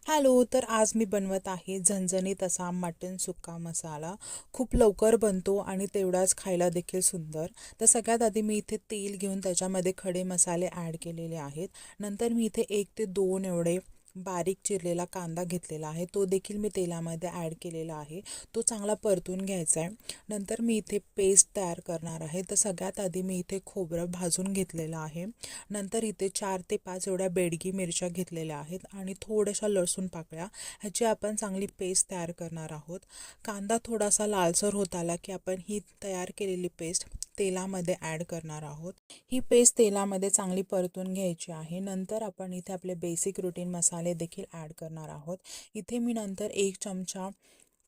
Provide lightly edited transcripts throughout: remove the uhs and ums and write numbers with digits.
Hello, तर आज मी बनवत आहे झणझणीत असा मटण सुक्का मसाला. खूप लवकर बनतो आणि तेवढाच खायला देखील सुंदर. तर सगळ्यात आधी मी इथे तेल घेऊन त्याच्यामध्ये खडे मसाले ॲड केलेले आहेत. नंतर मी इथे 1 ते 2 एवढे बारीक चिरलेला कांदा घेतलेला आहे, तो देखील मी तेलामध्ये ॲड केलेला आहे. तो चांगला परतून घ्यायचा आहे. नंतर मी इथे पेस्ट तयार करणार आहे. तर सगळ्यात आधी मी इथे खोबरं भाजून घेतलेलं आहे. नंतर इथे 4 ते 5 एवढ्या बेडगी मिरच्या घेतलेल्या आहेत आणि थोड्याशा लसूण पाकळ्या, ह्याची आपण चांगली पेस्ट तयार करणार आहोत. कांदा थोडासा लालसर होत आला की आपण ही तयार केलेली पेस्ट तेलामध्ये ॲड करणार आहोत. ही पेस्ट तेलामध्ये चांगली परतून घ्यायची आहे. नंतर आपण इथे आपले बेसिक रुटीन मसाले देखील ॲड करणार आहोत. इथे मी नंतर 1 चमचा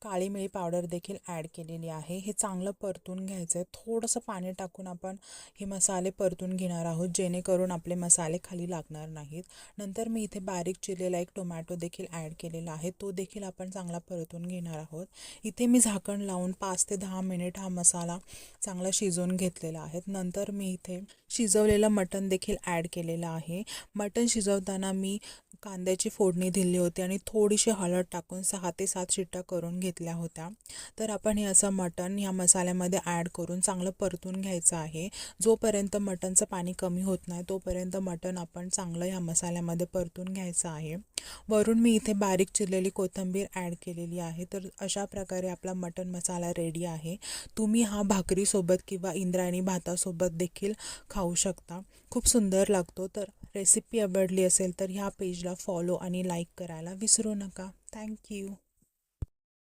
काळी मिरी पावडर देखील ॲड केलेली आहे. हे चांगलं परतून घ्यायचं आहे. थोडंसं पाणी टाकून आपण हे मसाले परतून घेणार आहोत, जेणेकरून आपले मसाले खाली लागणार नाहीत. नंतर मी इथे बारीक चिरलेला एक टोमॅटो देखील ॲड केलेला आहे, तो देखील आपण चांगला परतून घेणार आहोत. इथे मी झाकण लावून 5 ते 10 मिनिट हा मसाला चांगला शिजवून घेतलेला आहे. नंतर मी इथे शिजवलेलं मटण देखील ॲड केलेलं आहे. मटण शिजवताना मी कांद्याची फोडणी दिली होती आणि थोडीशी हळद टाकून 6 ते 7 शिट्ट्या करून घेतल्या होत्या. तर आपण हे असं मटण ह्या मसाल्यामध्ये ॲड करून चांगलं परतून घ्यायचं आहे. जोपर्यंत मटणचं पाणी कमी होत नाही तोपर्यंत मटण आपण चांगलं ह्या मसाल्यामध्ये परतून घ्यायचं आहे. वरून मी इथे बारीक चिरलेली कोथिंबीर ॲड केलेली आहे. तर अशा प्रकारे आपला मटण मसाला रेडी आहे. तुम्ही हा भाकरीसोबत किंवा इंद्रायणी भातासोबत देखील खाऊ शकता. खूप सुंदर लागतो. तर रेसिपी आवडली असेल तर ह्या पेजला फॉलो आणि लाईक करायला विसरू नका. थँक्यू.